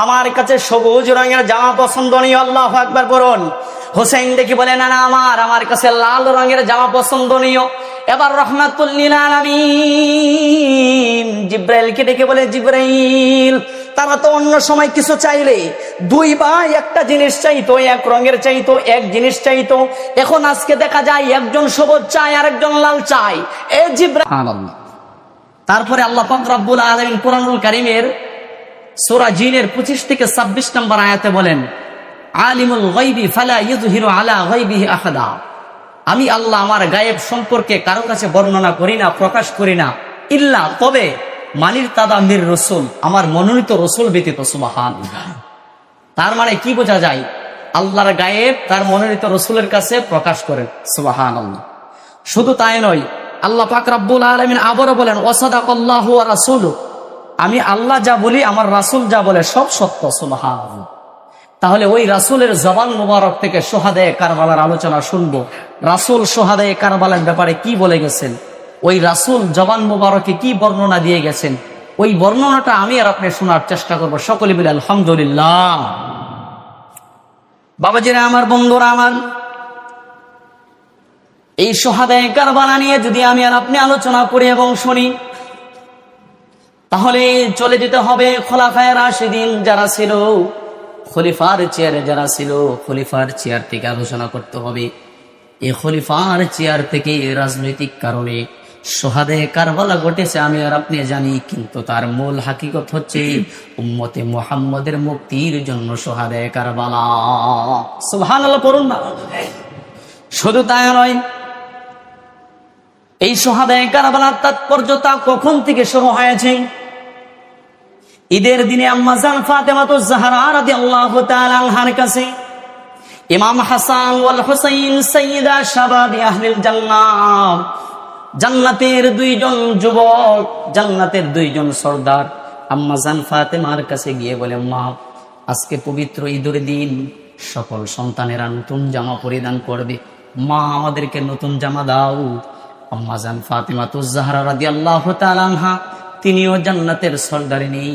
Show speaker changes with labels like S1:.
S1: আমার কাছে সবুজ রঙের জামা পছন্দনীয়, আল্লাহু আকবার বলুন। হোসেন দেখি বলে না না, আমার কাছে লাল রঙের জামা পছন্দনীয়। এবার রহমাতুল লিল আলামিন জিব্রাইলকে ডেকে বলে, জিব্রাইল, তারা তো অন্য সময় কিছু চাইলে দুই ভাই একটা জিনিস চাইতো, এক রঙের চাইতো, এক জিনিস চাইতো, এখন আজকে দেখা যায় একজন সবুজ চায় আর একজন লাল চায়। এ জিব্রাইল। তারপরে আল্লাহ পাক রব্বুল আলামিন কুরআনুল কারীমের সূরা জিনের 25 থেকে 26 নম্বর আয়াতে বলেন, আলিমুল গায়বি ফালা ইযহিরু আলা গায়বিহি আহাদা। আমি আল্লাহ আমার গায়েব সম্পর্কে কারো কাছে বর্ণনা করি না, প্রকাশ করি না, ইল্লা তবে মানির তাদামির রসুল, আমার মনোনীত রসুল ব্যতীত। সুবহানাল্লাহ। তার মানে কি বোঝা যায়? আল্লাহর গায়েব তার মনোনীত রসুলের কাছে প্রকাশ করেন। সুবহানাল্লাহ। শুধু তাই নয়, আল্লাহ পাক রব্বুল আলামিন আবারও বলেন, ওয়াসাদাকাল্লাহু ওয়া রাসূলুহু, আমি আল্লাহ যা বলি আমার রাসূল যা বলে সব সত্য। সুবহানাল্লাহ। তাহলে ওই রাসূলের জবান মুবারক থেকে শুহাদায়ে কারবালার আলোচনা শুনবো। রাসূল শুহাদায়ে কারবালার ব্যাপারে কি বলে গেছেন, ওই রাসূল জবান মুবারকে কি বর্ণনা দিয়ে গেছেন, ওই বর্ণনাটা আমি আর আপনি শোনার চেষ্টা করব। সকলে বলে আলহামদুলিল্লাহ। বাবাজিরা আমার, বন্ধুরা আমার, এই শুহাদায়ে কারবালা নিয়ে যদি আমি আর আপনি আলোচনা করি এবং শুনি, তাহলে চলে যেতে হবে খোলাফায়ে রাশিদিন যারা ছিল, খলিফার চেয়ারে যারা ছিল, খলিফার চেয়ার থেকে আলোচনা করতে হবে। এই খলিফার চেয়ার থেকে রাজনৈতিক কারণে শুহাদায়ে কারবালা ঘটেছে আমি আর আপনি জানি, কিন্তু তার মূল হাকিকত হচ্ছে উম্মতে মুহাম্মাদের মুক্তির জন্য শুহাদায়ে কারবালা। সুবহানাল্লাহ পড়ুন না। শুধু তাই নয়, এই শুহাদায়ে কারবালার তাৎপর্যতা কখন থেকে শুরু হয়েছে? ঈদের দিনে আম্মা জান ফাতেমাতুজ জাহরা রাদিয়াল্লাহু তাআলা আনহার কাছে ইমাম হাসান ওয়াল হুসাইন সাইয়্যিদা শাবাবি আহলিল জান্নাহ, জান্নাতের দুইজন যুবক, জান্নাতের দুইজন সর্দার আম্মা জান ফাতেমার কাছে গিয়ে বলে, মা, আজকে পবিত্র ঈদের দিন, সকল সন্তানেরা নতুন জামা পরিধান করবে, মা আমাদেরকে নতুন জামা দাও। আম্মা জান ফাতেমাতুজ জাহরা রাদিয়াল্লাহু তাআলা আনহা তিনিও জান্নাতের সর্দারিনী,